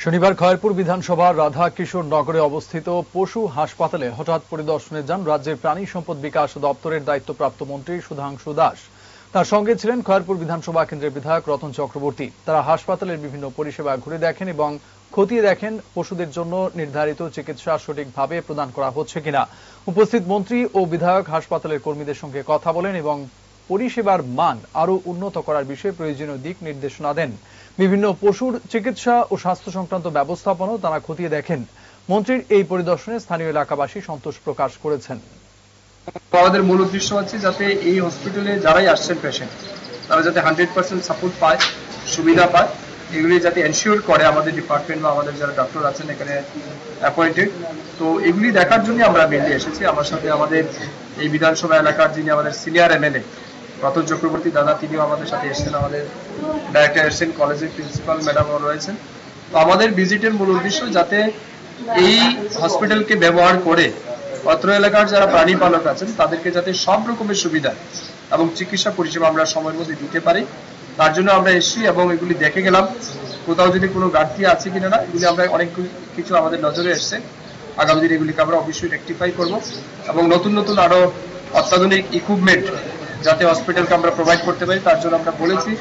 শনিবার খয়েরপুর বিধানসভার রাধা কিশোর নগরে অবস্থিত পশু হাসপাতালে হঠাৎ পরিদর্শনে যান রাজ্যের প্রাণী সম্পদ বিকাশ দপ্তরের দায়িত্বপ্রাপ্ত মন্ত্রী সুধাংশু দাস। তার সঙ্গে ছিলেন খয়েরপুর বিধানসভা কেন্দ্রের বিধায়ক রতন চক্রবর্তী। তারা হাসপাতালের বিভিন্ন পরিষেবা ঘুরে দেখেন এবং খতিয়ে দেখেন পশুদের জন্য নির্ধারিত চিকিৎসা সঠিকভাবে প্রদান করা হচ্ছে কিনা। উপস্থিত মন্ত্রী ও বিধায়ক হাসপাতালের কর্মীদের সঙ্গে কথা বলেন এবং পরিষেবার মান আরও উন্নত করার বিষয়ে প্রয়োজনীয় দিক নির্দেশনা দেন। বিভিন্ন পশুর চিকিৎসা ও স্বাস্থ্য সংক্রান্ত ব্যবস্থাপনাও তারা খতিয়ে দেখেন। মন্ত্রীর এই পরিদর্শনে স্থানীয় এলাকাবাসী সন্তোষ প্রকাশ করেছেন। আমাদের মূল উদ্দেশ্য হচ্ছে যাতে এই হসপিটালে যারাই আসছেন পেশেন্ট তারা যাতে 100% সাপোর্ট পায়, সুবিধা পায়, এগুলি যাতে এনশিওর করে আমাদের ডিপার্টমেন্ট বা আমাদের যারা ডক্টর আছেন এখানে অ্যাপয়েন্টেড। তো এগুলি দেখার জন্য আমরা মেনলি এসেছি। আমার সাথে আমাদের এই বিধানসভা এলাকার যিনি আমাদের সিনিয়র এমএলএ রতন চক্রবর্তী দাদা, তিনিও আমাদের সাথে এসেছেন। আমাদের ডাইরেক্টর এসেছেন, কলেজের প্রিন্সিপাল ম্যাডামও রয়েছেন। তো আমাদের ভিজিটের মূল উদ্দেশ্য যাতে এই হসপিটালকে ব্যবহার করে অত্র এলাকার যারা প্রাণী পালক আছেন তাদেরকে যাতে সব রকমের সুবিধা এবং চিকিৎসা পরিষেবা আমরা সময়ের মধ্যে দিতে পারি, তার জন্য আমরা এসেছি এবং এগুলি দেখে গেলাম কোথাও যদি কোনো ঘাটতি আছে কিনা না। এগুলি আমরা অনেক কিছু আমাদের নজরে এসছে। আগামী দিনে এগুলিকে আমরা অবশ্যই রেকটিফাই করব এবং নতুন নতুন আরো অত্যাধুনিক ইকুইপমেন্ট যাতে হসপিটালকে আমরা প্রোভাইড করতে পারি তার জন্য আমরা বলেছি।